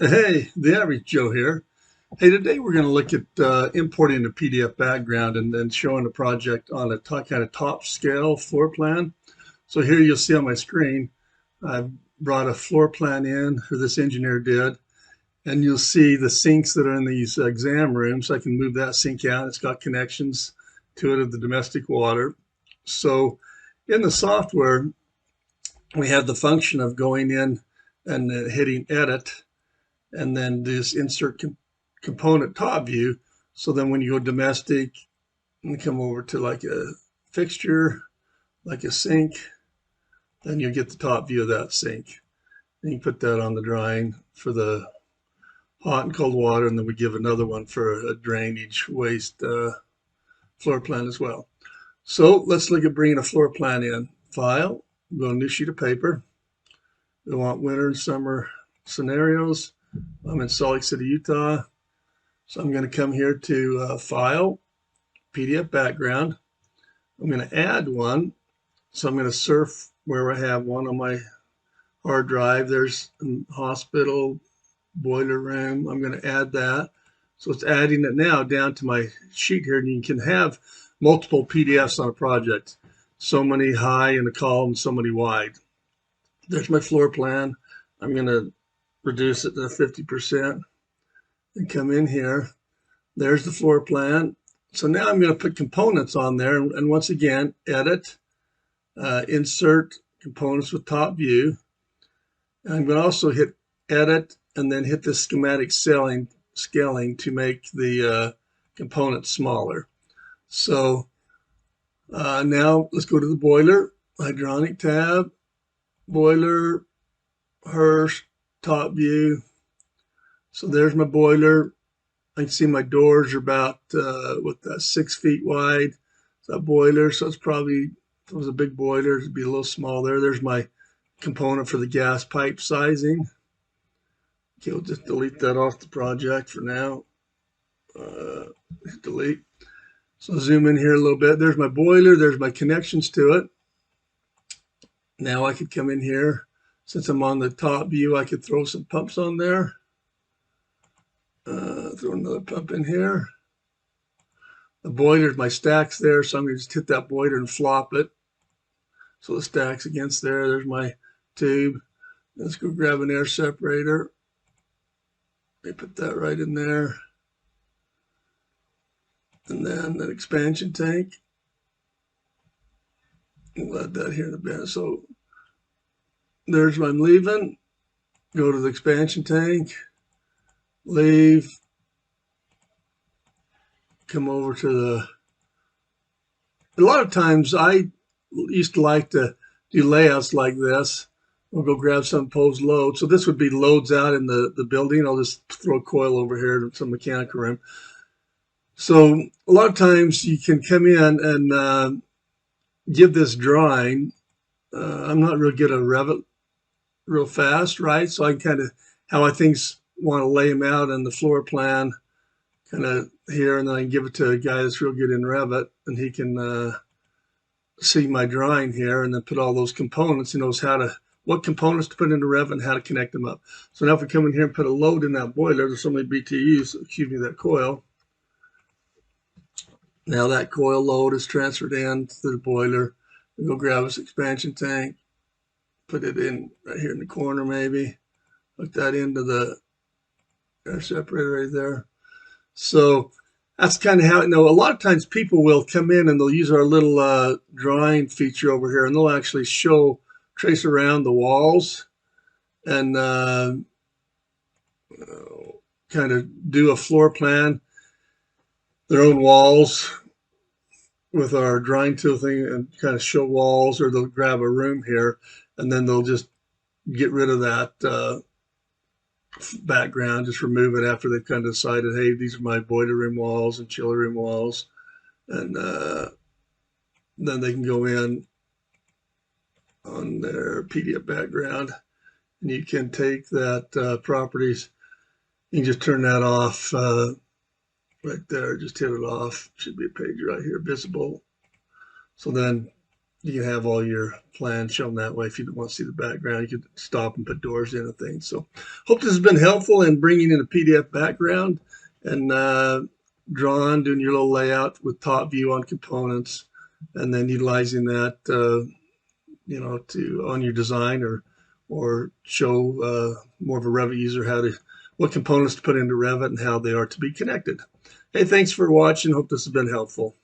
Hey, the average Joe here. Hey, today we're going to look at importing a PDF background and then showing the project on a kind of top scale floor plan. So here you'll see on my screen, I've brought a floor plan in, or this engineer did, and you'll see the sinks that are in these exam rooms. I can move that sink out. It's got connections to it of the domestic water. So in the software, we have the function of going in and hitting edit and then this insert component top view. So then when you go domestic and come over to like a fixture, like a sink, then you'll get the top view of that sink. And you put that on the drawing for the hot and cold water, and then we give another one for a drainage waste floor plan as well. So let's look at bringing a floor plan in. File, go to new sheet of paper. We want winter and summer scenarios. I'm in Salt Lake City, Utah. So I'm going to come here to File, PDF Background. I'm going to add one. So I'm going to surf where I have one on my hard drive. There's a hospital, boiler room. I'm going to add that. So it's adding it now down to my sheet here. And you can have multiple PDFs on a project. So many high in a column, so many wide. There's my floor plan. I'm going to reduce it to 50% and come in here. There's the floor plan. So now I'm going to put components on there. And once again, edit, insert components with top view. And I'm going to also hit edit and then hit the schematic scaling to make the components smaller. So now let's go to the boiler, hydronic tab, boiler, Hearst, top view. So there's my boiler. I can see my doors are about 6 feet wide. It's that boiler, so it's probably, if it was a big boiler, it'd be a little small there. There's my component for the gas pipe sizing. Okay, we'll just delete that off the project for now. Delete. So zoom in here a little bit. There's my boiler. There's my connections to it. Now I could come in here. Since I'm on the top view, I could throw some pumps on there. Throw another pump in here. The boiler's my stacks there, so I'm going to just hit that boiler and flop it. So the stack's against there. There's my tube. Let's go grab an air separator. They put that right in there. And then an expansion tank. We'll add that here in a bit. So there's where I'm leaving. Go to the expansion tank. Leave. Come over to the. A lot of times I used to like to do layouts like this. We'll go grab some post load. So this would be loads out in the building. I'll just throw a coil over here to some mechanical room. So a lot of times you can come in and give this drawing. I'm not real good at Revit real fast, right? So I can kind of how I want to lay them out in the floor plan kind of here, and then I can give it to a guy that's real good in Revit, and he can see my drawing here and then put all those components. He knows what components to put into Revit and how to connect them up. So now if we come in here and put a load in that boiler, there's so many BTUs, that coil. Now that coil load is transferred in to the boiler. We go grab this expansion tank, put it in right here in the corner maybe, hook that into the air separator right there. So that's kind of how, a lot of times people will come in and they'll use our little drawing feature over here, and they'll actually trace around the walls and kind of do a floor plan, their own walls with our drawing tool thing and kind of show walls, or they'll grab a room here and then they'll just get rid of that background, just remove it after they've kind of decided, hey, these are my boiler room walls and chiller room walls. And then they can go in on their PDF background, and you can take that properties, you can just turn that off right there, just hit it off. Should be a page right here visible. So then you can have all your plans shown that way. If you don't want to see the background, you could stop and put doors in and things. So hope this has been helpful in bringing in a PDF background and drawing, doing your little layout with top view on components, and then utilizing that, to on your design or show more of a Revit user what components to put into Revit and how they are to be connected. Hey, thanks for watching. Hope this has been helpful.